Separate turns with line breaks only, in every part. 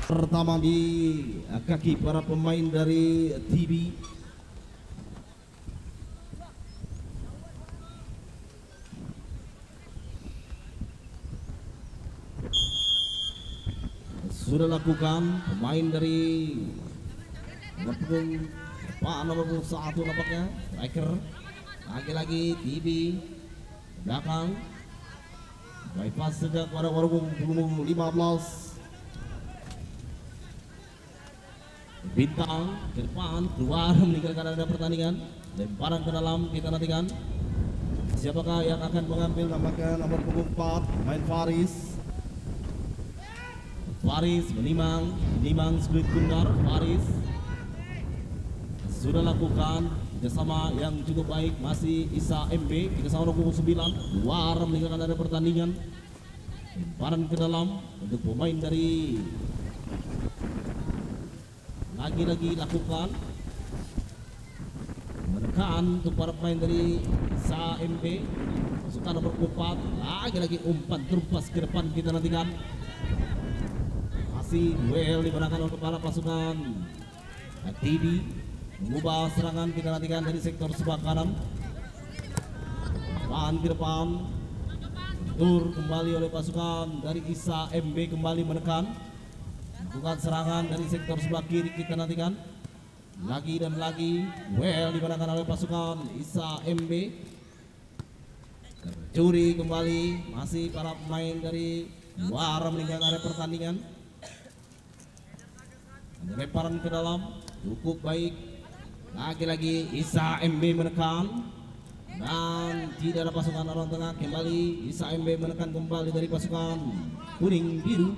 Pertama di kaki para pemain dari TV. Sudah lakukan pemain dari nomor 1 nampaknya striker. Lagi-lagi TV belakang bypass sejak pada punggung 15. Bintang ke depan keluar meninggalkan area pertandingan. Lemparan ke dalam, kita nantikan siapakah yang akan mengambil. Nampaknya nomor punggung 4 main Faris. Faris menimang split Gunnar. Faris sudah lakukan kerjasama yang cukup baik. Masih Isa MB kita sama nomor 9 keluar meninggalkan area pertandingan. Lemparan ke dalam untuk pemain dari lagi-lagi lakukan menekan untuk para pemain dari Isa MB. Masukkan nomor 4 lagi-lagi umpan terpas ke depan, kita nantikan. Duel dimenangkan oleh para pasukan TV. Mengubah serangan, kita nantikan dari sektor sebelah kanan. Ke depan tur kembali oleh pasukan dari Isa MB, kembali menekan. Lakukan serangan dari sektor sebelah kiri, kita nantikan. Lagi dan lagi duel dimenangkan oleh pasukan Isa MB. Tercuri kembali, masih para pemain dari luar meninggalkan area pertandingan. Lemparan ke dalam cukup baik. Lagi-lagi Isa MB menekan dan tidak ada pasukan orang tengah. Kembali Isa MB menekan kembali dari pasukan kuning biru.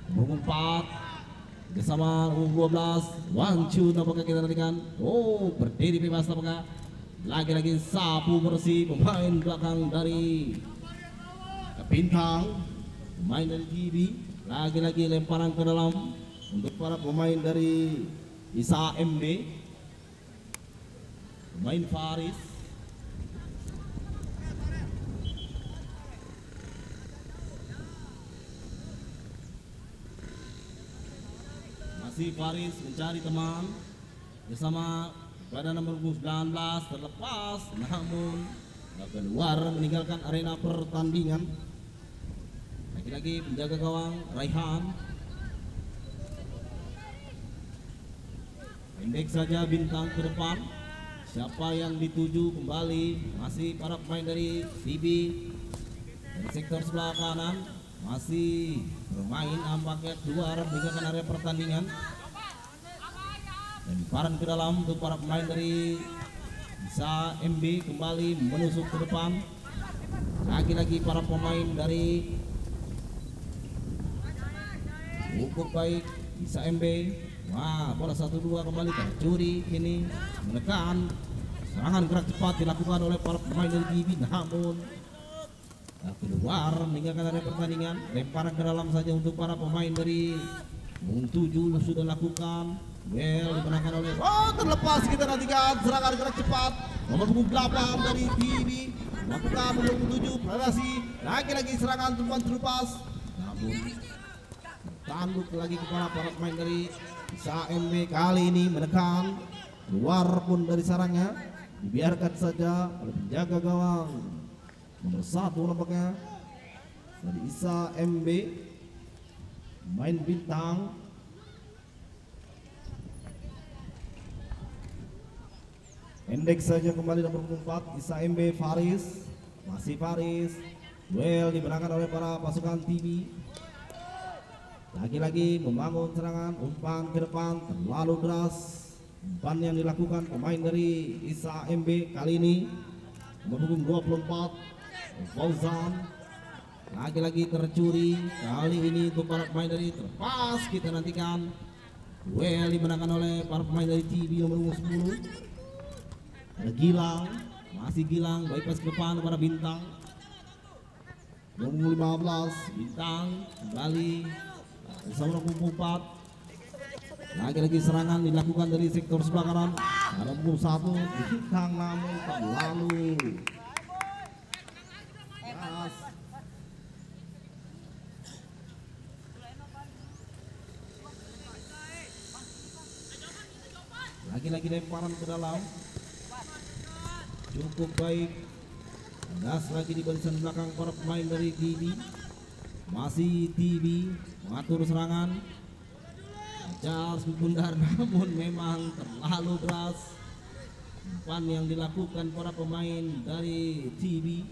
Punggung 4 bersama punggung 12. Wancu nampaknya kita nantikan. Oh, berdiri bebas nampaknya. Lagi-lagi sapu bersih pemain belakang dari Bintang, pemain dari TV. Lagi-lagi lemparan ke dalam untuk para pemain dari Isa MB, pemain Faris. Masih Faris mencari teman bersama pada nomor 19 terlepas, namun keluar meninggalkan arena pertandingan. Lagi-lagi penjaga gawang Raihan. Pendek saja Bintang ke depan. Siapa yang dituju kembali? Masih para pemain dari TV. Dari sektor sebelah kanan masih bermain, nampaknya keluar meninggalkan area pertandingan. Lemparan ke dalam untuk para pemain dari Isa MB, kembali menusuk ke depan. Lagi-lagi para pemain dari cukup baik Isa MB. Wah, bola 1-2 kembali tercuri, kini menekan. Serangan gerak cepat dilakukan oleh para pemain dari TV, namun keluar meninggalkan area pertandingan. Lemparan ke dalam saja untuk para pemain dari punggung 7 sudah lakukan. Well, dimenangkan oleh terlepas, kita nantikan serangan gerak cepat nomor punggung 8 dari TV. Lakukan punggung 7 predasi. Lagi-lagi serangan umpan terlepas, namun tanduk lagi kepada para pemain dari Isa MB. Kali ini menekan, keluar pun dari sarangnya, dibiarkan saja oleh penjaga gawang nomor 1 nampaknya dari Isa MB, main Bintang. Pendek saja kembali nomor 4 Isa MB. Faris, masih Faris. Duel dimenangkan oleh para pasukan TV. Lagi-lagi membangun serangan, umpan ke depan terlalu deras. Umpan yang dilakukan pemain dari Isa MB kali ini nomor 24 Fauzan. Lagi-lagi tercuri, kali ini untuk para pemain dari terpas, kita nantikan. Duel dimenangkan oleh para pemain dari TV nomor 10. Ada Gilang, masih Gilang, bypass ke depan kepada Bintang. Nomor 15 Bintang kembali bersama nomor 4. Lagi-lagi serangan dilakukan dari sektor sebelah kanan. Ada nomor 1 Bintang, namun tak lalu. Lagi-lagi lemparan ke dalam. Cukup baik. Gas lagi di barisan belakang para pemain dari TV. Masih TV mengatur serangan. Charles Bundar namun memang terlalu keras umpan yang dilakukan para pemain dari TV.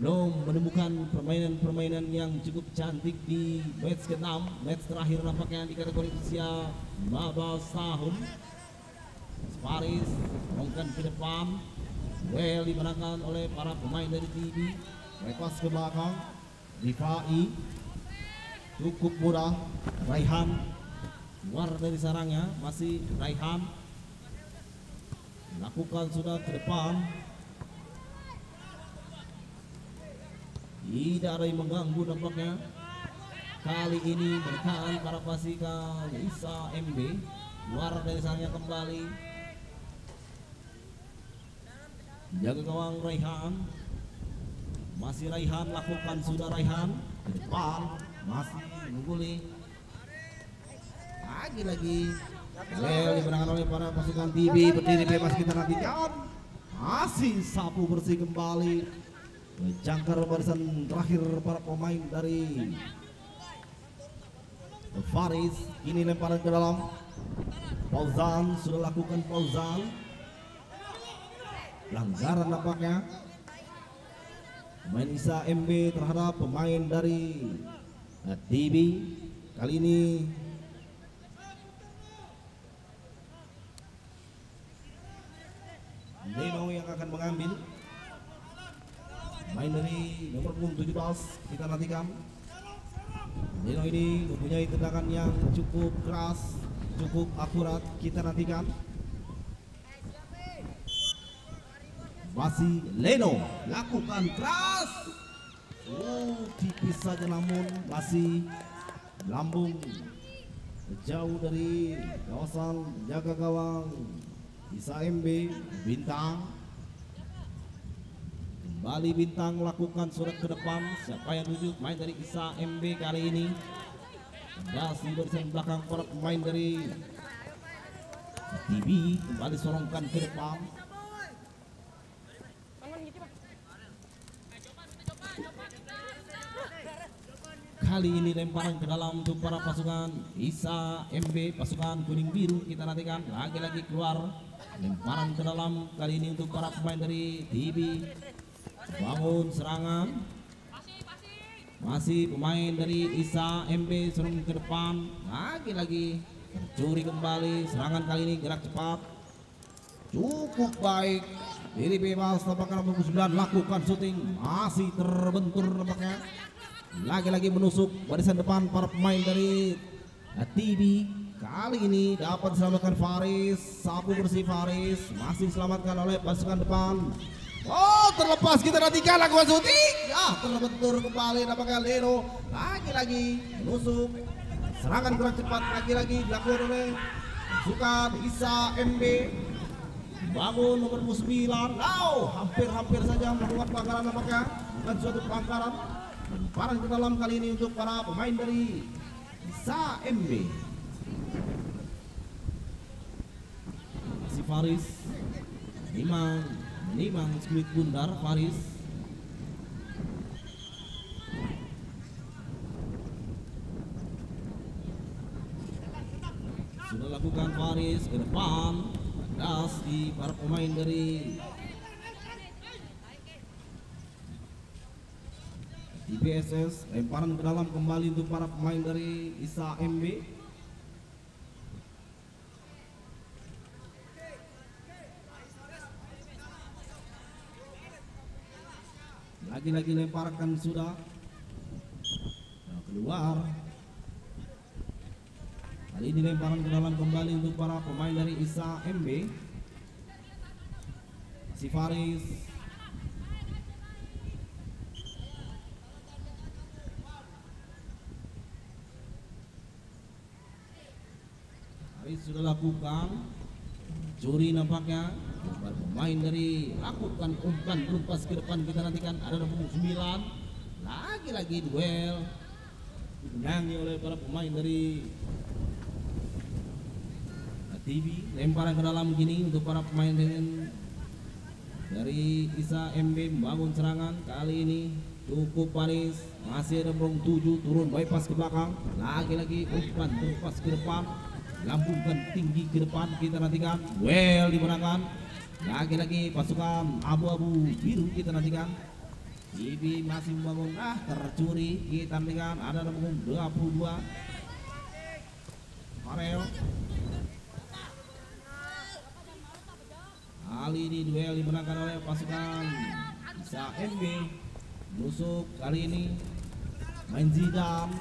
Belum menemukan permainan-permainan yang cukup cantik di match ke-6, match terakhir nampaknya di kategori usia 15 tahun. Faris mengangkat ke depan, well dimenangkan oleh para pemain dari TV. Lepas ke belakang, Rifai cukup mudah. Raihan keluar dari sarangnya, masih Raihan lakukan sudah ke depan. Tidak ada yang mengganggu nampaknya. Kali ini menekan para pasukan Isa MB. Keluar dari sarangnya kembali. Jaga gawang Raihan. Masih Raihan lakukan sudah Raihan ke depan. Masih mengguli. Lagi-lagi well dimenangkan oleh para pasukan TV. Berdiri bebas kita nantikan. Masih sapu bersih kembali. Jangkar barisan terakhir para pemain dari Faris. Ini lemparan ke dalam. Fauzan sudah lakukan Fauzan. Pelanggaran nampaknya. Pemain Isa MB terhadap pemain dari TV. Kali ini Leno yang akan mengambil. Main dari nomor punggung 17 kita nantikan. Leno ini mempunyai tendangan yang cukup keras, cukup akurat, kita nantikan. Masih Leno lakukan keras. Tipis saja namun masih lambung jauh dari kawasan jaga gawang Isa MB. Bintang kembali, Bintang lakukan surat ke depan. Siapa yang tuju? Main dari Isa MB kali ini. Dasi barisan belakang para pemain dari TV. Kembali sorongkan ke depan. Kali ini lemparan ke dalam untuk para pasukan Isa MB, pasukan kuning biru. Kita nantikan lagi-lagi keluar. Lemparan ke dalam kali ini untuk para pemain dari TV. Bangun serangan. Masih pemain dari Isa MB serang ke depan. Lagi-lagi tercuri kembali. Serangan kali ini gerak cepat. Cukup baik. Diri bebas tampaknya nomor 9 lakukan syuting. Masih terbentur nampaknya. Lagi-lagi menusuk barisan depan para pemain dari TV. Kali ini dapat diselamatkan Faris. Sapu bersih Faris. Masih diselamatkan oleh pasukan depan. Oh, terlepas, kita nantikan lakukan syuting. Ya, terbentur kembali nampaknya Leno. Lagi-lagi menusuk. Serangan gerak cepat lagi-lagi dilakukan oleh pasukan Isa MB. Bangun nomor 9. Hampir-hampir saja melakukan pelanggaran nampaknya. Bukan suatu pelanggaran. Lemparan ke dalam kali ini untuk para pemain dari Isa MB. Si Faris Nimang skuit bundar Faris. Sudah lakukan Faris ke depan. Das di para pemain dari IPSS. Lemparan ke dalam kembali untuk para pemain dari Isa MB. Lagi-lagi lemparkan sudah. Nah, keluar. Kali ini lemparan ke dalam kembali untuk para pemain dari Isa MB. Si Faris. Sudah lakukan curi nampaknya. Pemain dari lakukan umpan berumpas ke depan. Kita nantikan ada nomor 9. Lagi-lagi duel dimenangi oleh para pemain dari TV lemparan ke dalam gini untuk para pemain dengan dari Isa MB membangun serangan kali ini cukup manis, masih ada Brong 7 turun bypass ke belakang, lagi-lagi umpan terpas ke depan, lambungkan tinggi ke depan, kita nantikan well dimenangkan, lagi-lagi pasukan abu-abu biru kita nantikan. TV masih membangun, tercuri, kita nantikan ada nomor 22 Farel. Kali ini duel dimenangkan oleh pasukan Isa MB. Nusuk kali ini main Zidane,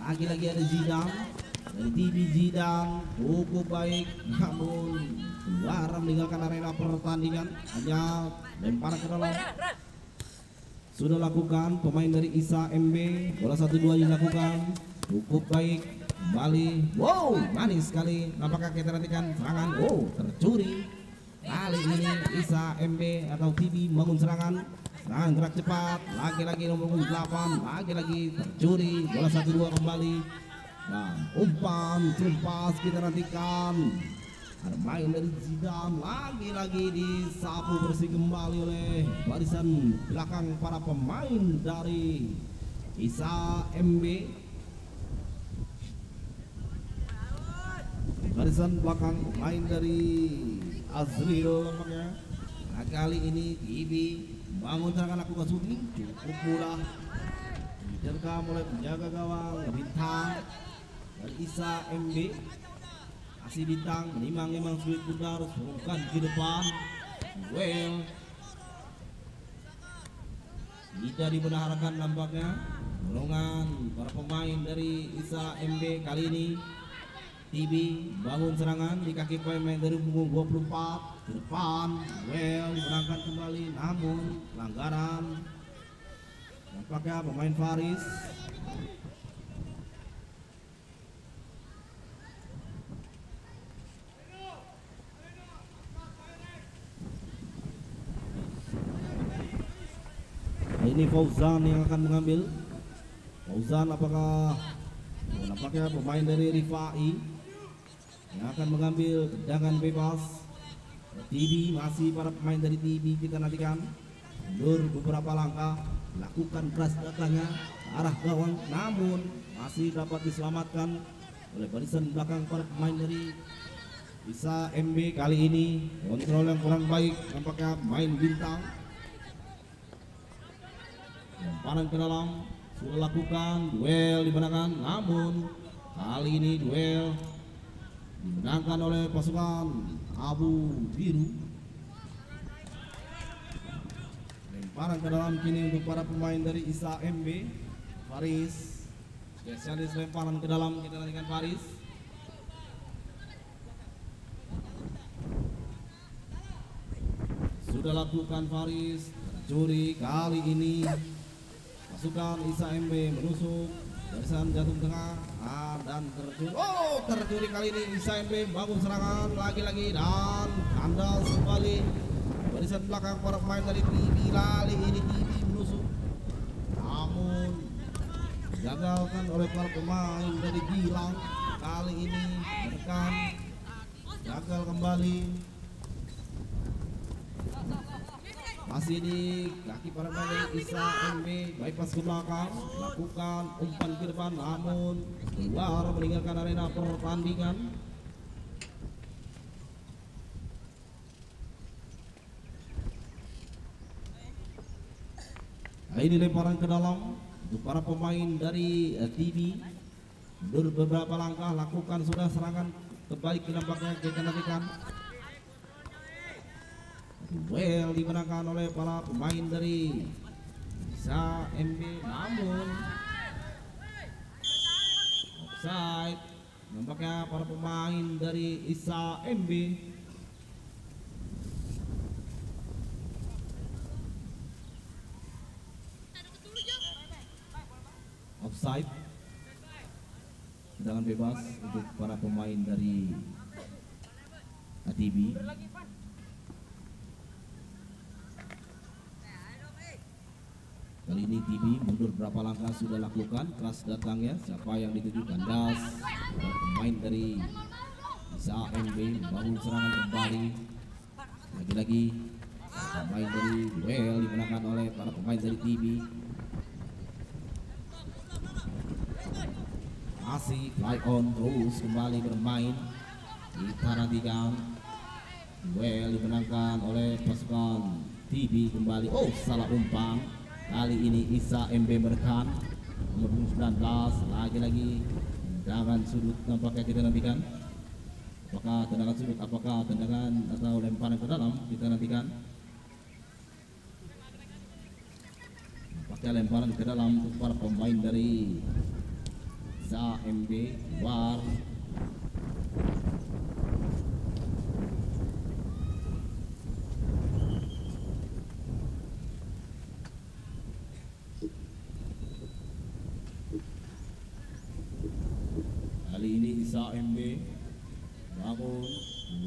lagi-lagi ada Zidane dari TV. Zidane cukup baik, namun keluar meninggalkan arena pertandingan, hanya lempar ke dalam. Sudah lakukan pemain dari Isa MB, bola 1-2 dilakukan cukup baik, kembali, wow manis sekali, nampaknya kita nantikan serangan, tercuri. Kali ini Isa MB atau TV membangun serangan gerak cepat, lagi-lagi nomor 8, lagi-lagi tercuri, bola 1-2 kembali, dan umpan terlepas kita nantikan. Ada main dari Zidane, lagi-lagi disapu bersih kembali oleh barisan belakang para pemain dari Isa MB. Barisan belakang pemain dari Azril namanya. Nah, kali ini TV bangun serangan, lakukan shooting cukup mudah, diterkam oleh penjaga gawang Bintang dari Isa MB. Kasih Bintang menimang-nimang sulit bundar, turunkan ke depan, well tidak dibenarkan nampaknya golongan para pemain dari Isa MB. Kali ini TV bangun serangan di kaki pemain dari punggung 24 ke depan, well dimenangkan kembali, namun pelanggaran nampaknya pemain Faris. Ini Fauzan yang akan mengambil. Fauzan apakah nampaknya pemain dari Rifai yang akan mengambil tendangan bebas. TV masih para pemain dari TV kita nantikan mundur beberapa langkah, lakukan keras datangnya ke arah gawang, namun masih dapat diselamatkan oleh barisan belakang para pemain dari Isa MB. Kali ini kontrol yang kurang baik, nampaknya main Bintang. Lemparan ke dalam sudah lakukan, duel dimenangkan, namun kali ini duel dimenangkan oleh pasukan abu biru. Lemparan ke dalam kini untuk para pemain dari Isa MB. Faris spesialis lemparan ke dalam, kita nantikan Faris. Sudah lakukan Faris, tercuri kali ini. Pasukan Isa MB menusuk barisan jantung tengah, dan tercuri. Tercuri kali ini Isa MB bangun serangan lagi-lagi dan kandas kembali barisan belakang para pemain dari TV. Kali ini TV menusuk, namun digagalkan oleh para pemain dari Gilang. Kali ini menekan, gagal kembali. Masih di kaki para pemain Isa MB, bypass ke belakang, lakukan umpan ke depan, namun keluar meninggalkan arena pertandingan. Nah, ini lemparan ke dalam untuk para pemain dari TV. Mundur beberapa langkah, lakukan sudah serangan kembali ke nampaknya kita nantikan. Well dimenangkan oleh para pemain dari Isa MB, namun offside. Nampaknya para pemain dari Isa MB. Offside, tendangan bebas untuk para pemain dari ATB. Kali ini TV mundur berapa langkah sudah lakukan, keras datangnya, siapa yang dituju, kandas pemain dari Bisa MB bangun serangan kembali. Lagi-lagi pemain dari duel dimenangkan oleh para pemain dari TB. Masih fly on terus kembali bermain. Kita nantikan duel dimenangkan oleh pasukan TB kembali. Oh, salah umpan. Kali ini Isa MB merekan nomor 19. Lagi-lagi tendangan sudut nampaknya kita nantikan. Apakah tendangan sudut, apakah tendangan atau lemparan ke dalam, kita nantikan. Nampaknya lemparan ke dalam untuk para pemain dari Isa MB luar. Kali ini Isa MB bangun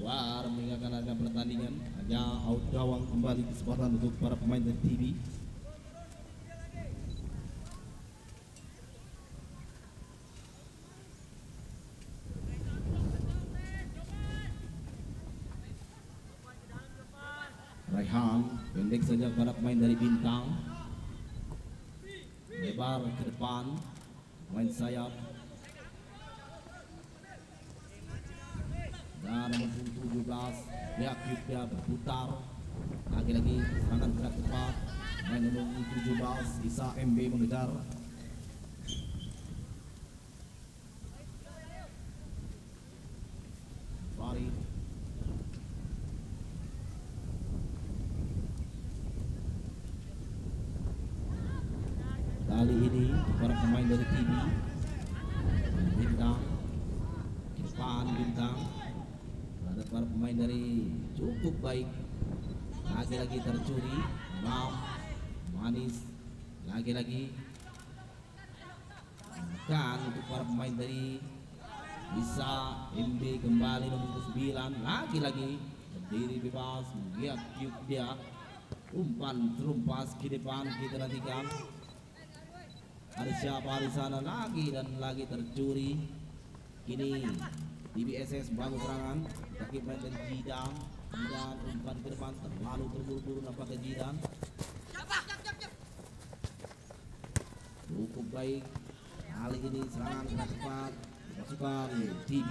luar meninggalkan harga pertandingan. Hanya out gawang kembali kesempatan untuk para pemain dari TB. Raihan pendek saja kepada pemain dari Bintang, lebar ke depan pemain sayap. Dan nomor 17 dia berputar. Lagi-lagi serangan gerak cepat. Main nomor 17 Isa MB mengejar. Farid. Kali ini para pemain dari TB Bintang ke depan. Bintang ada para pemain dari cukup baik. Lagi-lagi tercuri. Manis. Lagi-lagi kan untuk para pemain dari Isa MB kembali nomor 9. Lagi-lagi berdiri bebas. Lihat dia umpan terumpas ke depan. Kita nantikan ada siapa di sana lagi dan lagi tercuri. Kini DBSS bangun serangan. Kaki main dari Jidan. Jidan umpan ke depan terlalu terburu-buru nampaknya Jidan. Cukup baik. Kali ini serangan gerak cepat pasukan TB.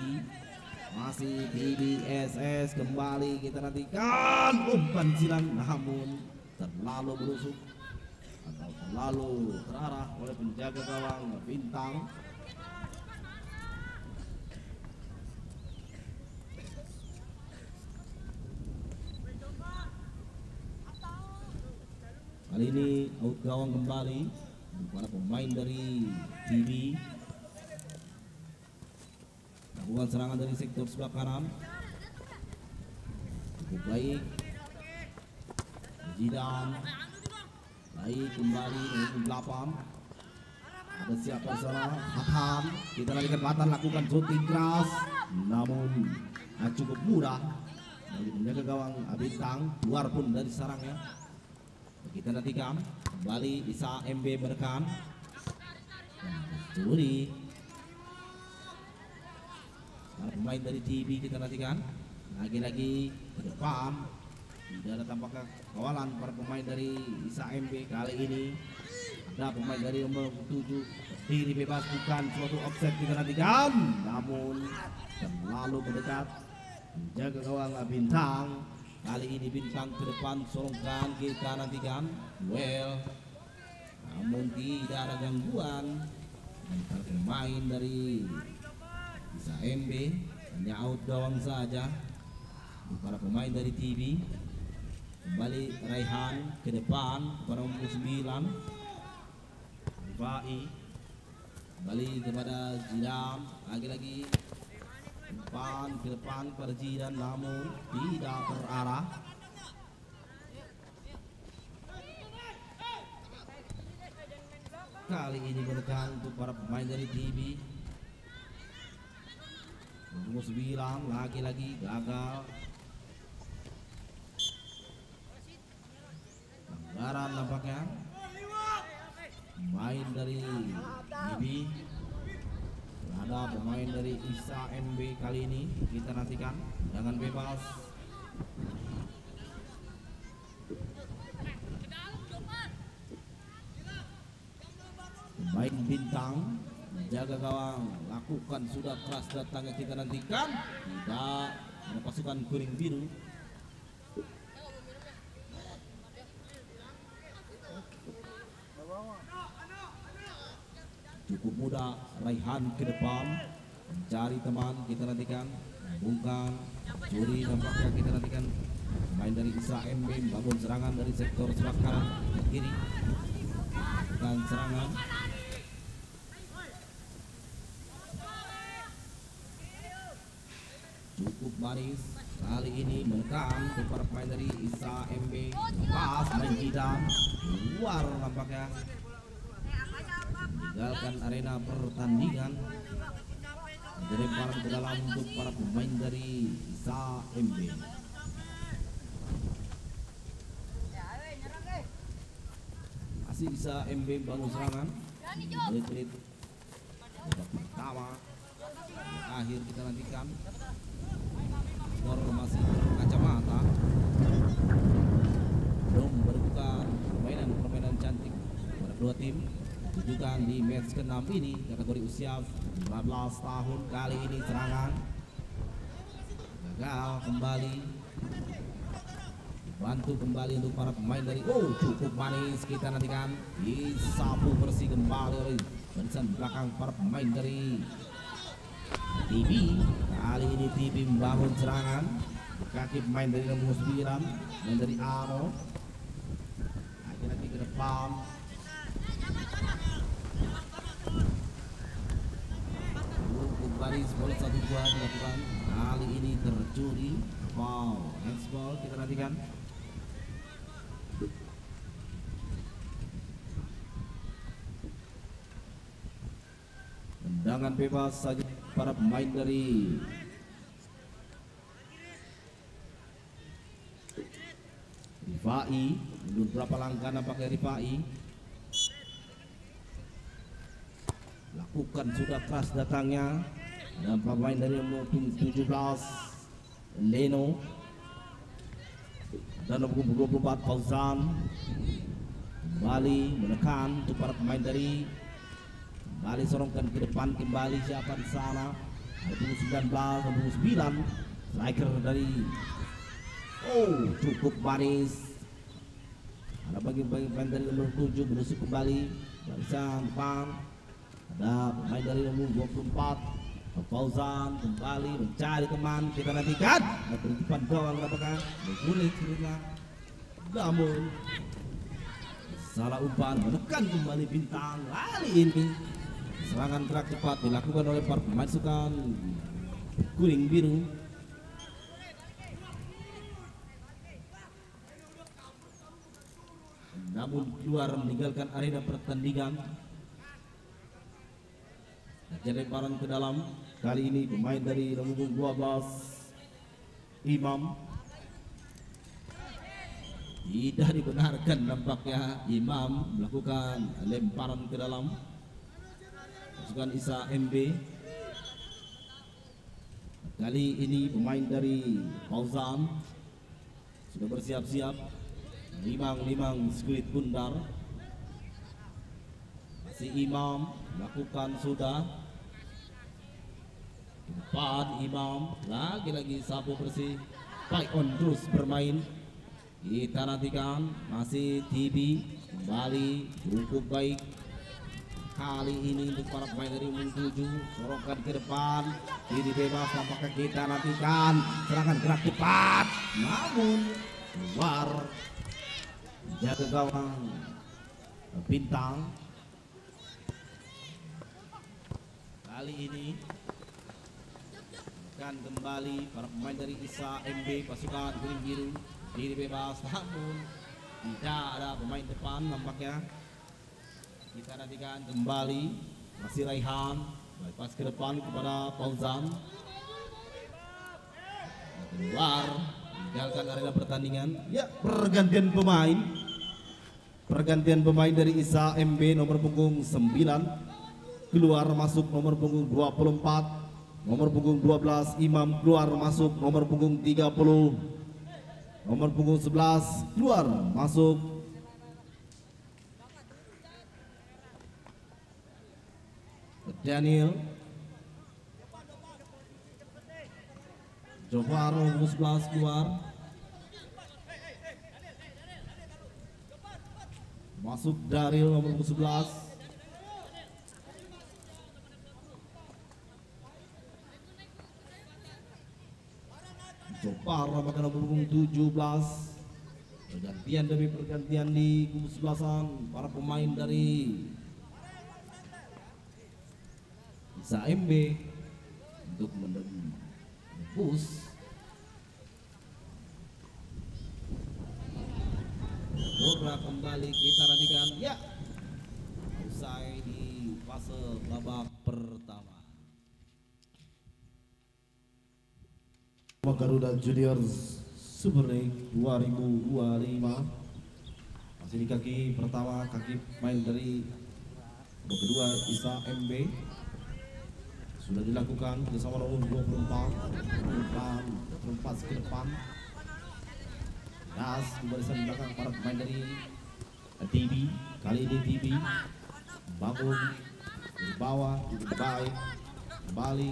Masih DBSS kembali kita nantikan umpan silang namun terlalu berusuk atau terlalu terarah oleh penjaga gawang Bintang. Kali ini out gawang kembali para pemain dari TB. Lakukan serangan dari sektor sebelah kanan. Cukup baik. Jidan baik kembali untuk 8. Ada siapa di sana? Hatan. Kita nantikan Hatan lakukan shooting keras, namun cukup mudah bagi penjaga gawang Bintang. Keluar pun dari sarangnya. Kita nantikan kembali Isa MB merekan. Curi. Para pemain dari TB kita nantikan lagi-lagi ke depan. Tidak ada tampaknya kawalan para pemain dari Isa MB. Kali ini ada pemain dari nomor 7 diri bebas, bukan suatu offset kita nantikan, namun terlalu mendekat menjaga gawang Bintang. Kali ini Bintang ke depan sorongkan, kita nantikan duel, namun tidak ada gangguan antara pemain dari Isa MB. Hanya out gawang saja para pemain dari TB. Kembali Raihan ke depan kepada nomor 9 Rifai. Kembali kepada Jidan. Lagi-lagi umpan ke depan pada Jidan, namun tidak terarah. Kali ini menekan untuk para pemain dari TB. Nomor 9 lagi-lagi gagal. Pelanggaran nampaknya. Main dari TB ada pemain dari ISA MB kali ini kita nantikan dengan bebas. Pemain bintang jaga gawang lakukan sudah keras datangnya kita nantikan, tidak ada pasukan kuning biru. Cukup mudah Raihan ke depan mencari teman kita nantikan, bungkam curi nampaknya kita nantikan. Pemain dari ISA MB membangun serangan dari sektor sebelah kanan kiri dan serangan. Cukup manis kali ini menekan para pemain dari ISA MB, pas main jidan luar nampaknya meninggalkan arena pertandingan. Dilemparan ke dalam untuk para pemain dari ISA MB. Masih ISA MB bangun serangan menit-menit babak pertama akhir kita nantikan. Skor masih berkacamata, belum berbuka permainan cantik pada dua tim. Ditujukan di match ke-6 ini kategori usia 15 tahun. Kali ini serangan gagal kembali, bantu kembali untuk para pemain dari cukup manis kita nantikan, disapu bersih kembali oleh barisan belakang para pemain dari TV. Kali ini TV membangun serangan kaki pemain dari nomor 9 dan dari Amo lagi ke depan. Baris bola 1-2 dilakukan, kali ini tercuri foul, handsball kita nantikan. Tendangan bebas saja para pemain dari Rifai. Mundur berapa langkah nampaknya Rifai, lakukan sudah keras datangnya dan pemain dari nomor 17 Leno dan nomor 24 Fauzan kembali menekan untuk para pemain dari, kembali sorongkan ke depan kembali siapa di sana, nomor 19 nomor 9 striker dari cukup manis, ada bagi pemain dari nomor 7 berusuk kembali barisan depan. Ada pemain dari nomor 24 Fauzan kembali mencari teman kita nantikan, berdepan gawang apakah berguling sebenarnya, namun salah umpan menekan kembali bintang. Kali ini serangan gerak cepat dilakukan oleh para pemain pasukan kuning biru. Namun keluar meninggalkan arena pertandingan. Jadi lemparan ke dalam, kali ini pemain dari nomor 12 Imam, tidak dibenarkan nampaknya. Imam melakukan lemparan ke dalam pasukan ISA MB. Kali ini pemain dari Fauzan sudah bersiap-siap, limang skuit bundar. Masih Imam melakukan sudah depan Imam, lagi-lagi sapu bersih, baik on terus bermain. Kita nantikan masih TV kembali cukup baik kali ini untuk para pemain dari nomor 7, sorongkan ke depan, kiri bebas tampaknya kita nantikan serangan gerak cepat, namun keluar jaga gawang bintang. Kali ini akan kembali para pemain dari ISA MB pasukan kuning biru, kiri bebas, namun tidak ada pemain depan nampaknya. Kita nantikan kembali masih Raihan, bypass ke depan kepada Fauzan, keluar meninggalkan arena pertandingan. Ya, pergantian pemain dari ISA MB nomor punggung 9 keluar masuk nomor punggung 24, nomor punggung 12 Imam keluar masuk nomor punggung 30, nomor punggung 11 keluar masuk Daniel. Jofar nomor 11 keluar masuk Daril nomor 11. Jofar nomor punggung 17. Pergantian demi pergantian di kubu sebelasan para pemain dari ZMB untuk menembus dobrak kembali. Kita nantikan ya usai di fase babak pertama. Garuda Juniors Super League 2025 masih di kaki pertama, kaki main dari kedua Isa MB sudah dilakukan bersama nomor 24 ke depan. Das di barisan belakang para pemain dari TV. Kali ini TV bangun dari bawah cukup baik kembali.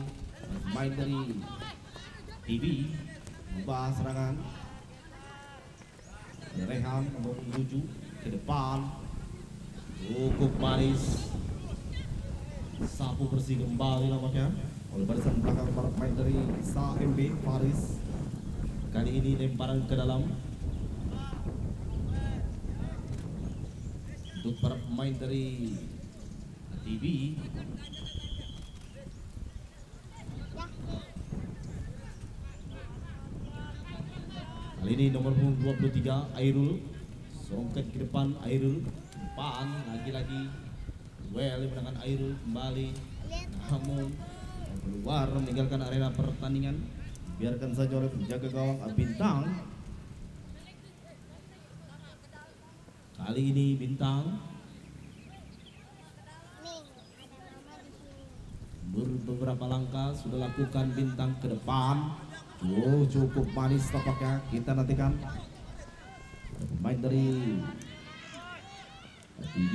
Pemain dari TV ubah serangan. Rehan nomor 7 ke depan cukup manis. Sapu bersih kembali nampaknya oleh barisan belakang para pemain dari SMB Faris. Kali ini lemparan ke dalam untuk para pemain dari TV. Kali ini nomor 23 Airul songket ke depan. Airul depan lagi-lagi well menangkan Airul kembali, namun keluar meninggalkan arena pertandingan. Biarkan saja oleh penjaga gawang Bintang. Kali ini Bintang beberapa langkah sudah lakukan Bintang ke depan. Cukup manis tampaknya. Kita nantikan pemain dari TV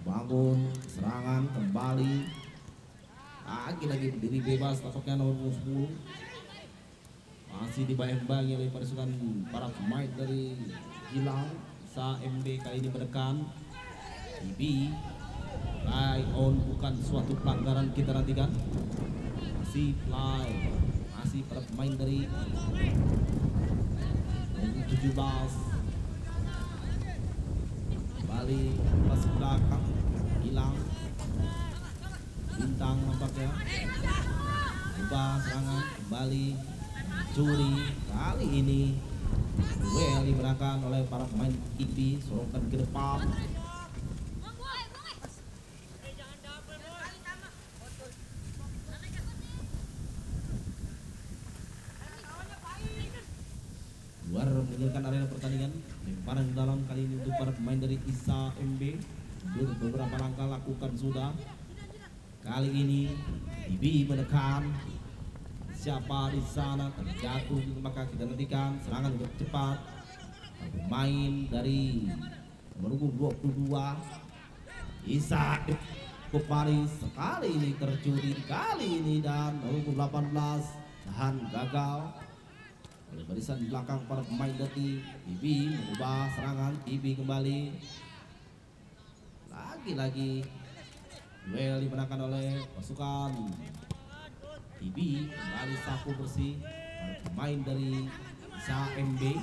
bangun serangan kembali. Lagi-lagi berdiri bebas tampaknya nomor 10. Masih dibayang-bayangi oleh pasukan para pemain dari Gilang. SMB kali ini menekan TV. Fly on bukan suatu pelanggaran. Kita nantikan masih fly, masih para pemain dari 17 kembali pas belakang Gilang. Bintang nampaknya ubah serangan kembali curi. Kali ini duel dimenangkan oleh para pemain IP. Sorongkan ke depan. Luar meninggalkan arena pertandingan. Lemparan ke dalam kali ini untuk para pemain dari ISA MB. Beberapa langkah lakukan sudah. Kali ini IB menekan. Siapa di sana terjatuh, maka kita nantikan serangan cepat. Pemain dari nomor 22 Isa Kuparis sekali ini tercuri kali ini, dan nomor 18 tahan gagal oleh barisan belakang para pemain dari IB. Mengubah serangan IB kembali. Lagi-lagi duel dimenangkan oleh pasukan IB. Kembali sapu bersih para pemain dari SMB.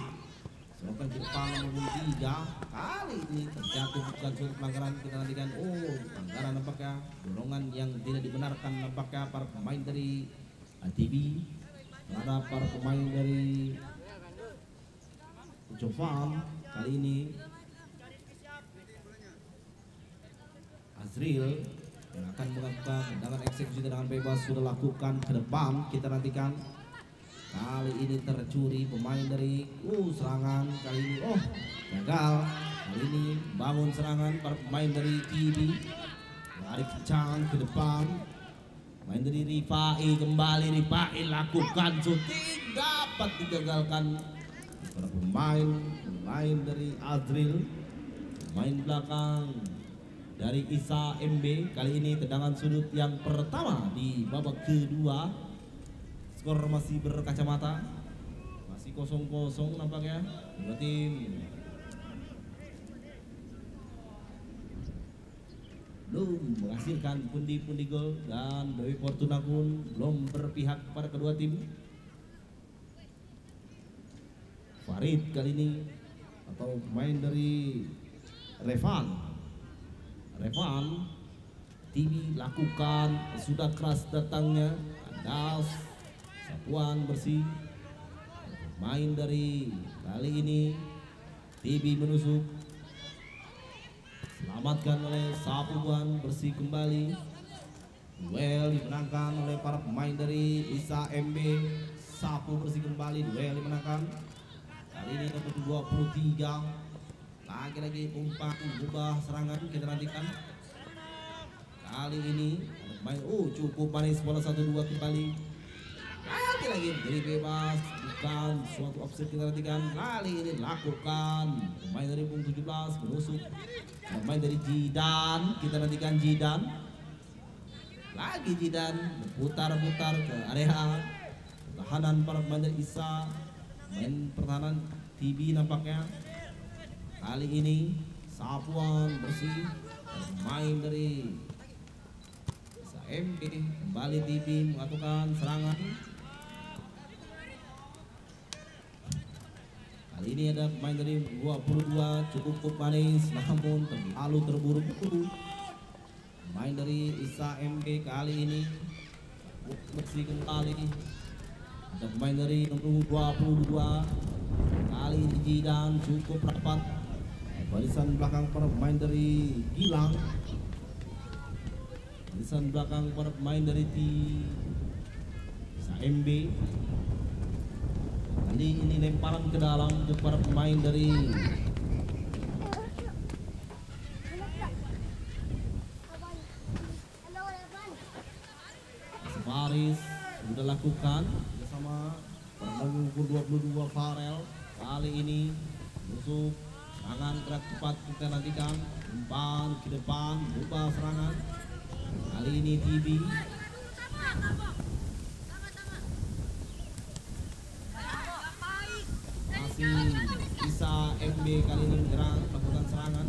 Serokan ke depan nomor 3. Kali ini terjatuh bukan suatu pelanggaran. Kita nantikan pelanggaran nampaknya, dorongan yang tidak dibenarkan nampaknya para pemain dari ATB terhadap para pemain dari Jovan. Kali ini Azril yang akan melakukan tendangan eksekusi tendangan bebas sudah lakukan ke depan. Kita nantikan kali ini tercuri pemain dari serangan kali ini gagal. Kali ini bangun serangan para pemain dari TV. Lari kencang ke depan. Main dari Rifai, kembali Rifai lakukan shooting, dapat digagalkan para pemain dari Azril. Main belakang dari Isa MB, kali ini tendangan sudut yang pertama di babak kedua. Skor masih berkacamata, masih 0-0 nampaknya. Dua tim belum menghasilkan pundi-pundi gol dan Dewi Fortuna pun belum berpihak pada kedua tim. Farid kali ini atau pemain dari Revan TV lakukan, sudah keras datangnya, kandas, sapuan bersih. Main dari kali ini TV menusuk, selamatkan oleh sapuan bersih kembali. Duel dimenangkan oleh para pemain dari Isa MB. Sapu bersih kembali, duel dimenangkan. Kali ini nomor 23. Lagi-lagi umpan ubah serangan, kita nantikan. Kali ini main cukup manis, bola 1-2 kembali. Lagi-lagi dari bebas, bukan suatu offset, kita nantikan. Kali ini lakukan pemain dari Bung 17 menusuk. Pemain dari Jidan, kita nantikan Jidan. Lagi Jidan putar-putar ke area pertahanan para pemain dari Isa. Main pertahanan TV nampaknya. Kali ini sapuan bersih pemain dari Isa MB. Kembali TV melakukan serangan. Kali ini ada pemain dari 22 cukup manis, namun terlalu terburu-buru. Pemain dari Isa MB kali ini bersih kembali. Ada pemain dari nomor 22. Kali ini Jidan cukup rapat. Barisan belakang para pemain dari Gilang. Barisan belakang para pemain dari Isa MB. Kali ini lemparan ke dalam untuk para pemain dari Faris sudah lakukan bersama nomor 22 Farel. Kali ini musuh serangan gerak cepat, kita nantikan. Umpan ke depan, ubah serangan. Kali ini TV Isa MB kali ini menyerang, melakukan serangan.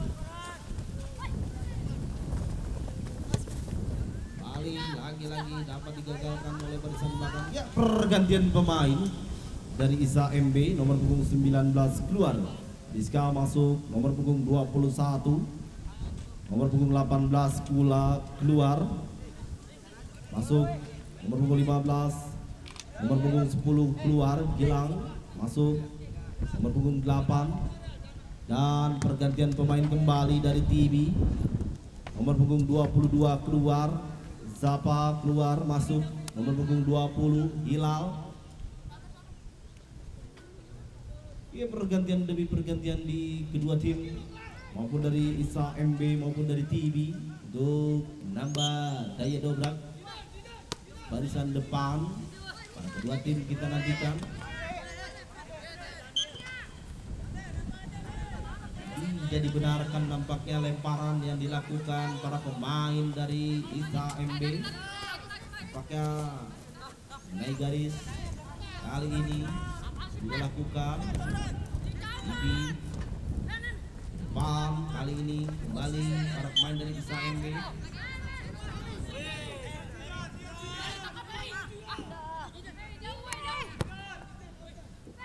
Balik lagi-lagi dapat digagalkan oleh barisan belakang. Ya, pergantian pemain dari Isa MB, nomor punggung 19 keluar. Rizka masuk, nomor punggung 21. Nomor punggung 18 keluar. Masuk nomor punggung 15. Nomor punggung 10 keluar, Gilang masuk. Nomor punggung 8. Dan pergantian pemain kembali dari TV. Nomor punggung 22 keluar, Zapa keluar, masuk nomor punggung 20 Hilal. Ya, pergantian demi pergantian di kedua tim, maupun dari Isa MB maupun dari TV, untuk menambah daya dobrak barisan depan pada kedua tim, kita nantikan. Jadi benarkan nampaknya lemparan yang dilakukan para pemain dari Isa MB. Nampaknya naik garis kali ini dilakukan. Ini depan kali ini kembali para pemain dari Isa MB.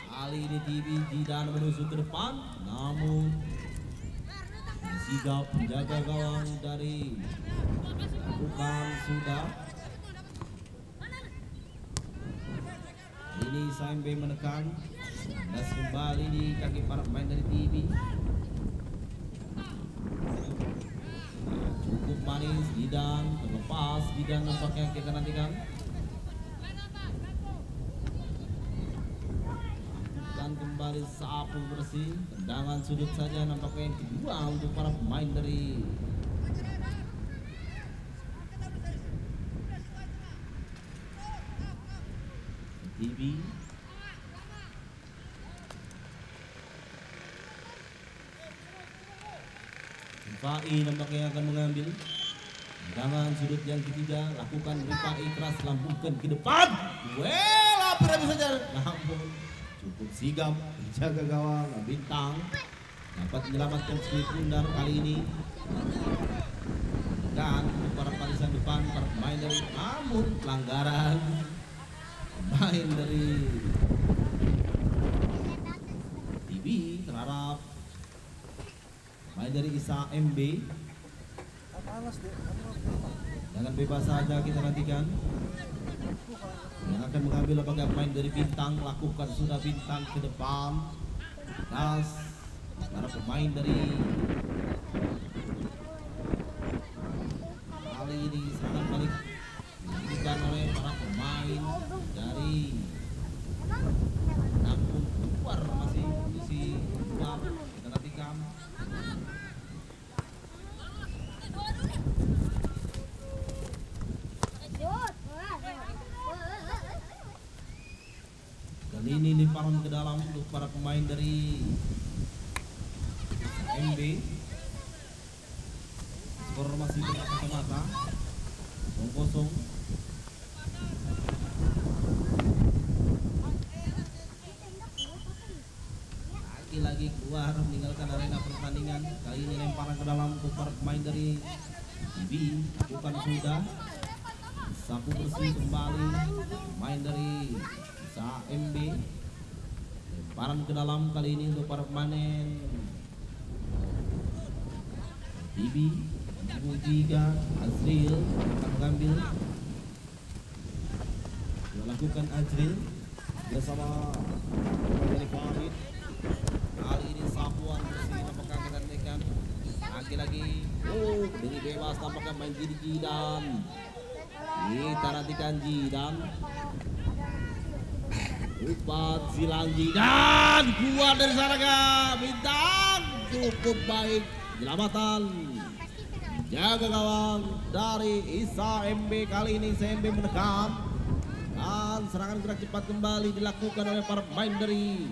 Kali ini TV Jidan menusuk ke depan, namun sigap penjaga gawang dari bukan sudah. Ini SMB menekan, dan kembali di kaki para pemain dari TV. Cukup manis, Jidan terlepas, Jidan nampaknya kita nantikan. Kembali sapu bersih, tendangan sudut saja nampaknya yang kedua untuk para pemain dari Ibi. Rifai nampaknya akan mengambil tendangan sudut yang ketiga. Lakukan Rifai keras, lambungkan ke depan. Well, hampir saja. Namun cukup sigap menjaga gawang. Bintang dapat menyelamatkan Sweet Bundar kali ini. Dan para barisan depan para pemain dari, namun pelanggaran pemain dari TV terhadap pemain dari Isa MB. Jangan bebas saja kita nantikan yang akan mengambil apakah pemain dari Bintang. Lakukan sudah Bintang ke depan. Das para pemain dari kali ini serangan balik dilakukan oleh para pemain dari, namun keluar masih kondisi keluar. Kita nantikan kali ini limparan ke dalam untuk para pemain dari MB. Skor masih berkacamata 0-0. Lagi keluar meninggalkan arena pertandingan. Kali ini lemparan ke dalam untuk para pemain dari IB. Bukan sudah sapu bersih kembali pemain dari Isa MB. Lemparan ke dalam kali ini untuk para pemain IB. 3 Azril akan mengambil, melakukan Azril bersama dari Farid. Kali ini sapuan bersih nampaknya menandakan lagi-lagi. Dengan bebas nampaknya main Jidan. Kita nantikan Jidan. Umpan silang Jidan, keluar dari sana Bintang. Cukup baik penyelamatan jaga gawang dari Isa MB. Kali ini CMB menekan dan serangan gerak cepat kembali dilakukan oleh para pemain dari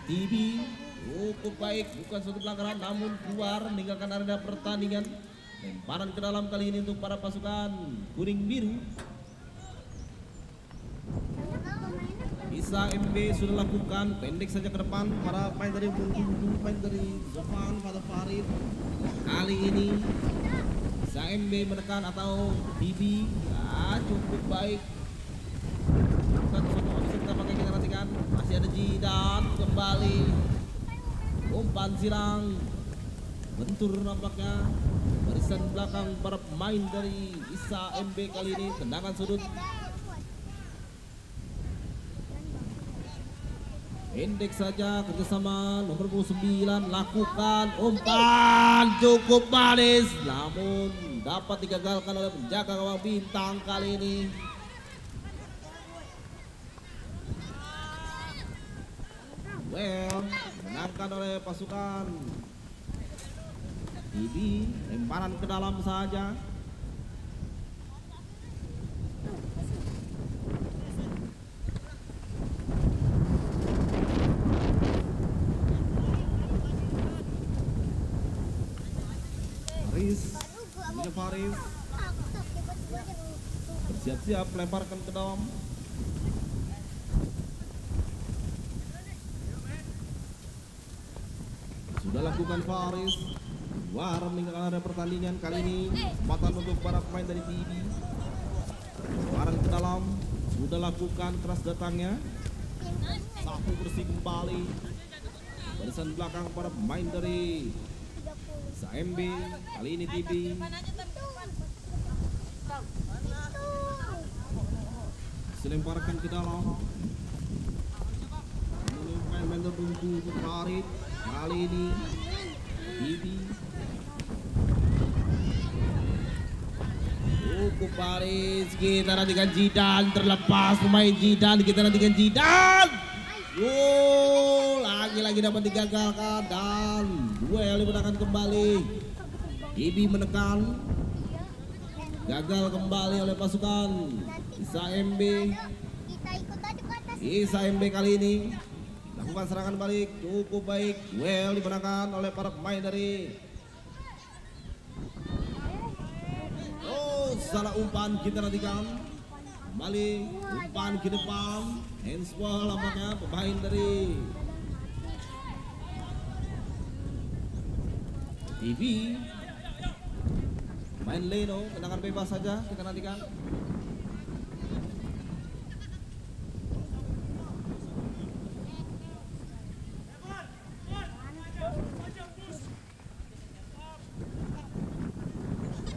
TV. Cukup baik, bukan suatu pelanggaran namun keluar meninggalkan area pertandingan. Lemparan ke dalam kali ini untuk para pasukan kuning biru. Isa MB sudah lakukan pendek saja ke depan para pemain dari pemain dari Zofan pada Farid. Kali ini Isa MB menekan atau Bibi cukup baik. Bukan suatu opsi kita pakai, kita nantikan. Masih ada Jidan kembali. Umpan silang bentur nampaknya barisan belakang para pemain dari Isa MB. Kali ini tendangan sudut pendek saja kerjasama nomor 29 lakukan umpan cukup manis namun dapat digagalkan oleh penjaga gawang Bintang kali ini. Well, menangkan oleh pasukan ini. Lemparan ke dalam saja. Faris bersiap-siap lemparkan ke dalam. Sudah lakukan Faris. Wah, meninggalkan area pertandingan. Kali ini kesempatan untuk para pemain dari TV. Lemparan ke dalam. Sudah lakukan keras datangnya. Sapu bersih kembali. Barisan belakang para pemain dari SMB. Kali ini TV. Dilemparkan ke dalam. Pemain tertentu untuk Farid. Kali ini TV. Cukup Faris. Kita nantikan Jidan terlepas pemain Jidan. Kita nantikan Jidan. Lagi-lagi dapat digagalkan dan duel dimenangkan kembali. Ibi menekan gagal kembali oleh pasukan Isa MB.
Kita ikut aja ke atas.
Isa MB kali ini lakukan serangan balik cukup baik. Well dimenangkan oleh para pemain dari. Oh, salah umpan, kita nantikan. Kembali umpan ke depan. Handsball nampaknya pemain dari TV. Main Leno, tendangan bebas saja, kita nantikan.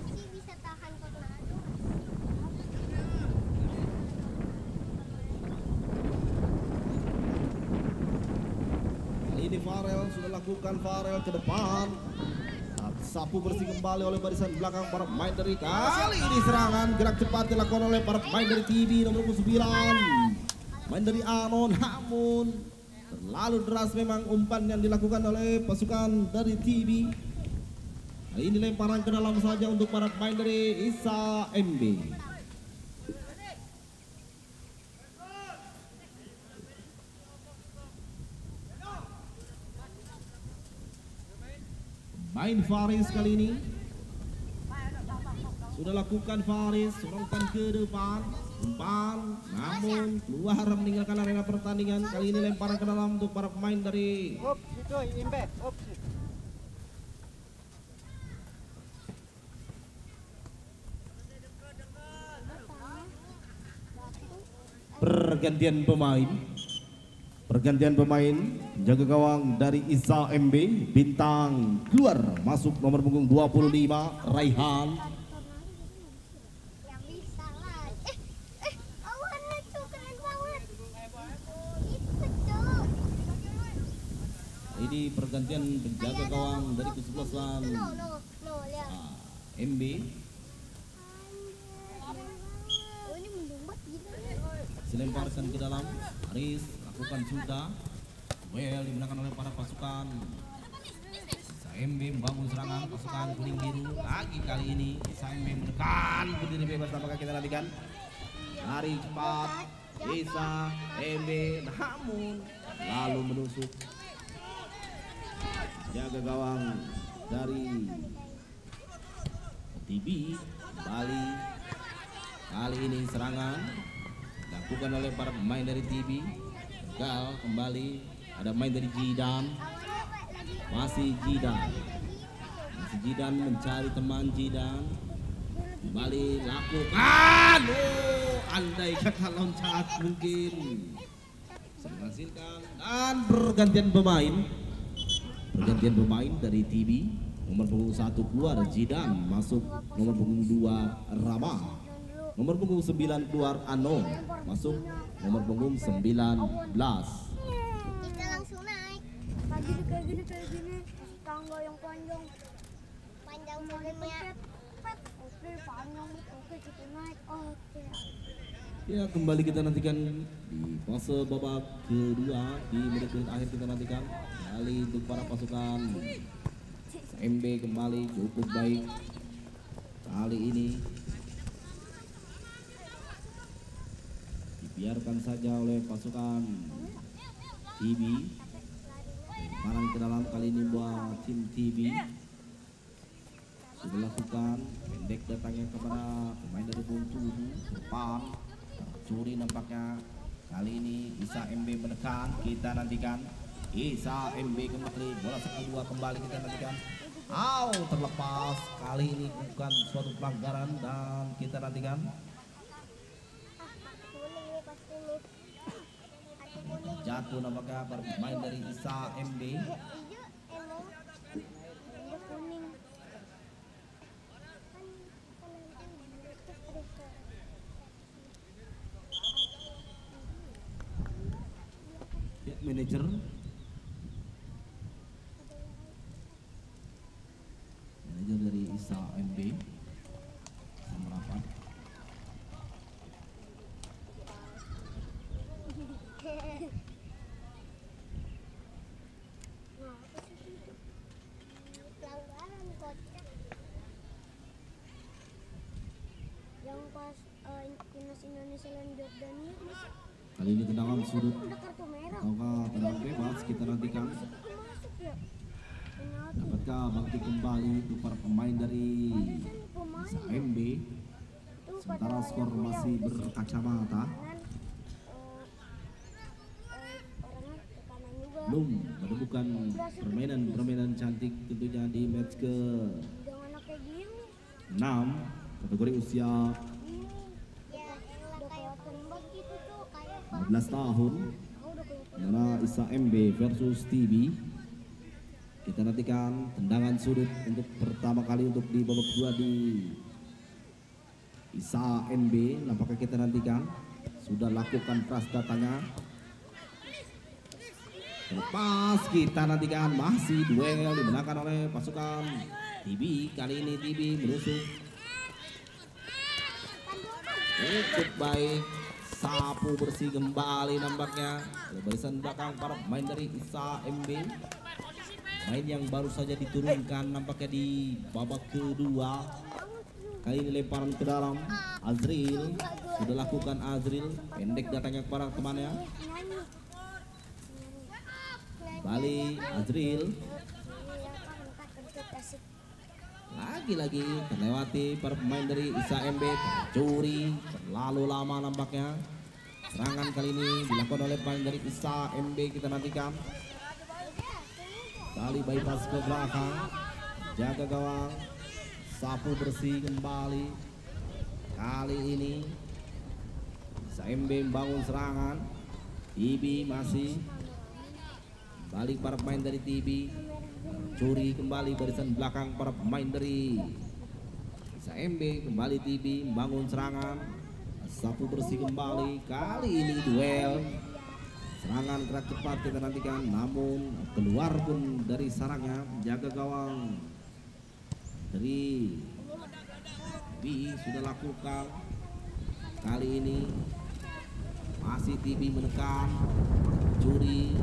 Messi bisa tahan Tornado.
Kali ini Farel sudah lakukan Farel ke depan. Sapu bersih kembali oleh barisan belakang para pemain dari. Kali ini serangan gerak cepat dilakukan oleh para pemain dari TV nomor 9. Main dari Anon, namun terlalu deras memang umpan yang dilakukan oleh pasukan dari TV. Kali ini lemparan ke dalam saja untuk para pemain dari Isa MB. Main Faris kali ini. Sudah lakukan Faris, sorongkan ke depan. Umpan, namun keluar meninggalkan arena pertandingan. Kali ini lemparan ke dalam untuk para pemain dari. Pergantian pemain jaga gawang dari Isa MB. Bintang keluar, masuk nomor punggung 25 Raihan.
Yang bisa lah. Awannya tuh keren banget. Itu tuh.
Ini pergantian penjaga gawang dari kesebelasan
Lihat.
MB.
Oh, ini menyumbat gitu.
Dilemparkan ke dalam. Aris lakukan sudah. Well dimenangkan oleh para pasukan SMB membangun serangan pasukan kuning biru. Lagi kali ini SMB menekan berdiri bebas, apakah kita nantikan. Lari cepat Isa MB, namun lalu menusuk jaga gawang dari TV Bali. Kali ini serangan dilakukan oleh para pemain dari TV. Gagal kembali, ada main dari Jidan. Masih Jidan mencari teman Jidan. Kembali lakukan. Andai kata loncat mungkin menghasilkan. Dan pergantian pemain dari TV. Nomor punggung 1 keluar Jidan, masuk nomor punggung 2 Rama. Nomor punggung 9 keluar Anon, masuk nomor punggung 19.
Kita langsung naik.
Kayak gini. Tangga yang panjang.
Panjang turunnya.
Oke, panjang. Oke, kita naik. Oke.
Ya, kembali kita nantikan di fase babak kedua. Di menit-menit akhir kita nantikan kali untuk para pasukan MB kembali cukup baik kali ini. Dibiarkan saja oleh pasukan TV. Lemparan ke dalam kali ini buat tim TV. Sudah lakukan pendek datangnya kepada pemain dari Buntu depan. Curi nampaknya kali ini Isa MB menekan. Kita nantikan Isa MB kembali, bola kedua kembali kita nantikan. Terlepas, kali ini bukan suatu pelanggaran dan kita nantikan. Jatuh nampaknya bermain dari Isa MB. Ya, manajer dari Isa MB sama rapat.
Pelanggaran kocak.
timnas Indonesia lawan Jordania masih
Kali ini tendangan sudut
ada kartu merah.
ataukah tendangan bebas kita nantikan.
Masuk ya. Penalti.
Dapatkah bangkit kembali untuk para pemain dari
Pantesan pemain.
SAMB?
Itu
Sementara
pada
skor
yang
masih
kuliah udah
berkacamata.
kanan, orangnya ke kanan juga.
Belum menemukan permainan cantik tentunya di match ke
Jangan anak kayak gini.
6 kategori usia
Ini ya udah kayak tembak gitu tuh kayak
15 tahun.
udah kayak
Mana SAMB versus TB. Kita nantikan tendangan sudut untuk pertama kali untuk di babak kedua di SAMB. Nampaknya kita nantikan sudah lakukan prasdatanya. Lepas kita nantikan masih duel dimenangkan oleh pasukan TB. Kali ini TB menusuk cukup baik, sapu bersih kembali nampaknya oleh barisan belakang para pemain dari SAMB. Main yang baru saja diturunkan nampaknya di babak kedua. Kali ini lemparan ke dalam. Azril sudah lakukan, Azril pendek datangnya kepada temannya. Bali Azril lagi-lagi terlewati para pemain dari SAMB. Curi terlalu lama nampaknya. Serangan kali ini dilakukan oleh pemain dari SAMB. Kita nantikan. Kali bypass ke belakang, jaga gawang, sapu bersih kembali. Kali ini SAMB membangun serangan. TB masih balik para pemain dari TB. Curi kembali barisan belakang para pemain dari SAMB. Kembali TB membangun serangan, sapu bersih kembali. Kali ini duel. Serangan gerak cepat kita nantikan, namun keluar pun dari sarangnya. Jaga gawang dari B sudah lakukan. Kali ini masih TB menekan. Curi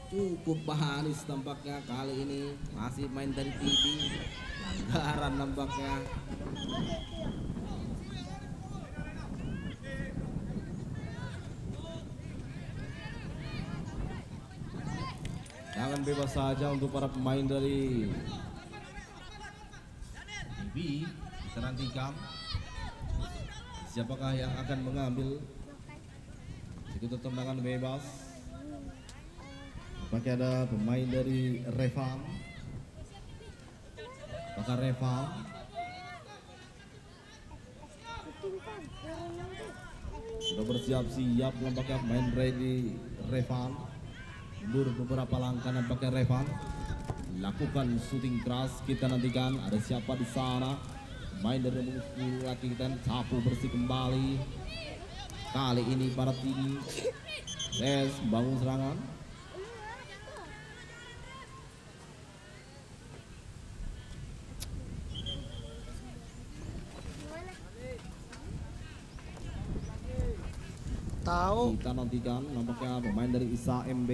cukup bahanis tampaknya. Kali ini masih main dari TB. Pelanggaran nampaknya. Jangan bebas saja untuk para pemain dari TB. Kita nantikan siapakah yang akan mengambil itu tendangan bebas. Apakah ada pemain dari Revan? Apakah Revan? Sudah bersiap-siap nampaknya pemain dari Revan. Mundur beberapa langkah nampaknya Revan. Lakukan shooting keras. Kita nantikan ada siapa di sana. Main dari nomor laki kita, sapu bersih kembali. Kali ini para TB bangun serangan.
Tahu.
Kita nantikan nampaknya pemain dari SAMB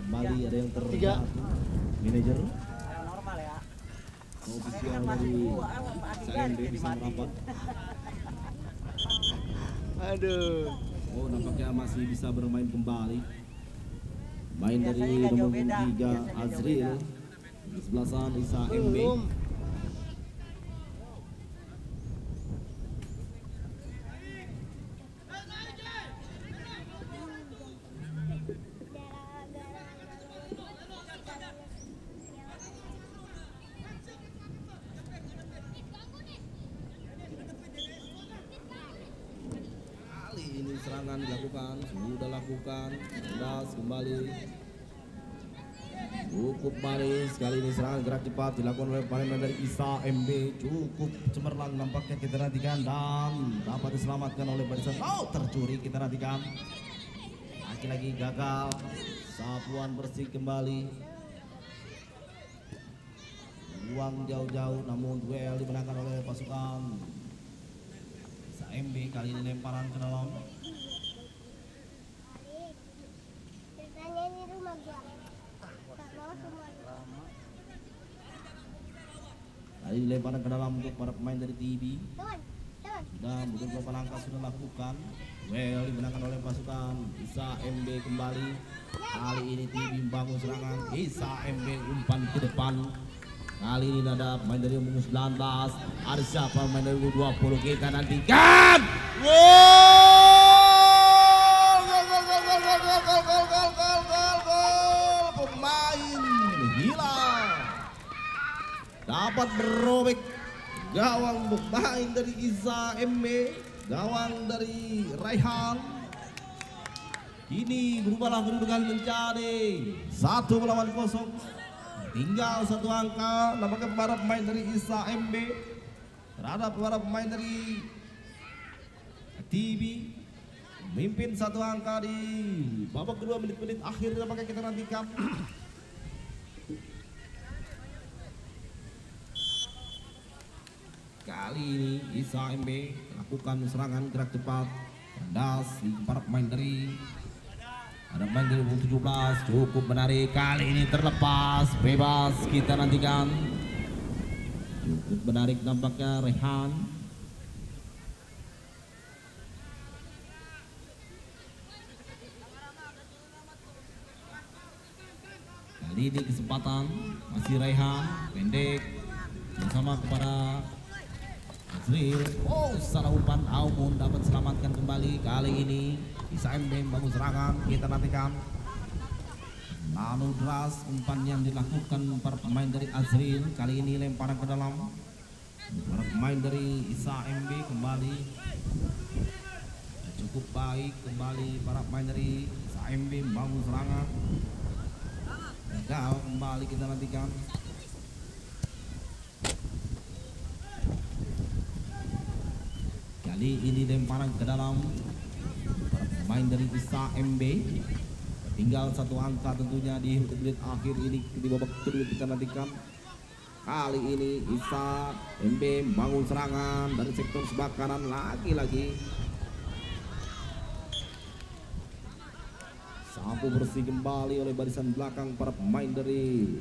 kembali ada yang terjatuh. Manajer
Normal ya.
ofisial dari SAMB bisa merapat.
Aduh.
Oh, nampaknya masih bisa bermain kembali. Main dari
Biasanya nggak
nomor
jauh beda.
3
Biasanya jauh
Azril di sebelah sana SAMB.
Belum.
Kali ini serangan dilakukan, sudah lakukan, das kembali. Cukup manis kali ini serangan gerak cepat dilakukan oleh pemain dari SAMB. Cukup cemerlang nampaknya kita nantikan dan dapat diselamatkan oleh barisan. Oh, tercuri kita nantikan. Lagi-lagi gagal. Sapuan bersih kembali. Buang jauh-jauh namun duel dimenangkan oleh pasukan SAMB. Kali ini lemparan ke dalam.
Ceritanya ini rumah gua. Tak mau rumah gua.
Kali dilemparan ke dalam untuk para pemain dari TB.
Teman, teman.
Sudah beberapa langkah sudah lakukan. Well dimenangkan oleh pasukan Isa MB kembali. Kali ini TB membangun serangan. Isa MB umpan ke depan. Kali ini ada pemain dari umur 19. Ada siapa pemain dari umur 20 kita nantikan. Gol. Pemain gila. Dapat berobek gawang pemain dari Isa MB, gawang dari Raihan. Ini berubahlah kedudukan menjadi 1-0. Tinggal 1 angka. Nampaknya para pemain dari Isa MB terhadap para pemain dari TB memimpin 1 angka di babak kedua, menit-menit akhir. Nampaknya kita nantikan. Kali ini Isa MB lakukan serangan gerak cepat, cerdas di para pemain dari ada pemain dari 17 cukup menarik. Kali ini terlepas bebas, kita nantikan. Cukup menarik nampaknya Rehan. Kali ini kesempatan masih Rehan pendek bersama kepada Azril. Oh, salah umpan, Aumun dapat selamatkan kembali. Kali ini Isa MB membangun serangan, kita nantikan. Lalu deras umpan yang dilakukan para pemain dari Azril. Kali ini lemparan ke dalam. Para pemain dari Isa MB kembali cukup baik. Kembali para pemain dari Isa MB membangun serangan. Gagal kembali, kita nantikan. Kali ini lemparan ke dalam para pemain dari Isa MB. Tinggal 1 angka tentunya di menit akhir ini di babak kedua, kita nantikan. Kali ini Isa MB membangun serangan dari sektor sebelah kanan lagi-lagi. Sapu bersih kembali oleh barisan belakang para pemain dari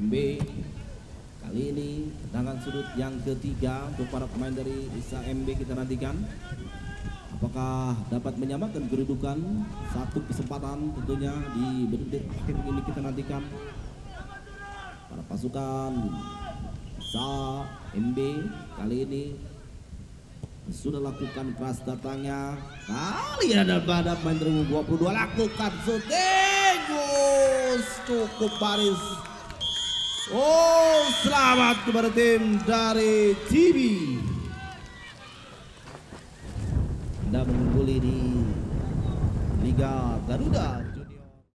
MB. Kali ini tendangan sudut yang ketiga untuk para pemain dari Isa MB, kita nantikan. Apakah dapat menyamakan kedudukan? 1 kesempatan tentunya di menit akhir ini, kita nantikan. Para pasukan Isa MB kali ini sudah lakukan keras datangnya. Kali ada pada pemain dari 22 lakukan syuting. Cukup baris. Oh, selamat kepada tim dari TB. Anda mengungguli di Liga Garuda.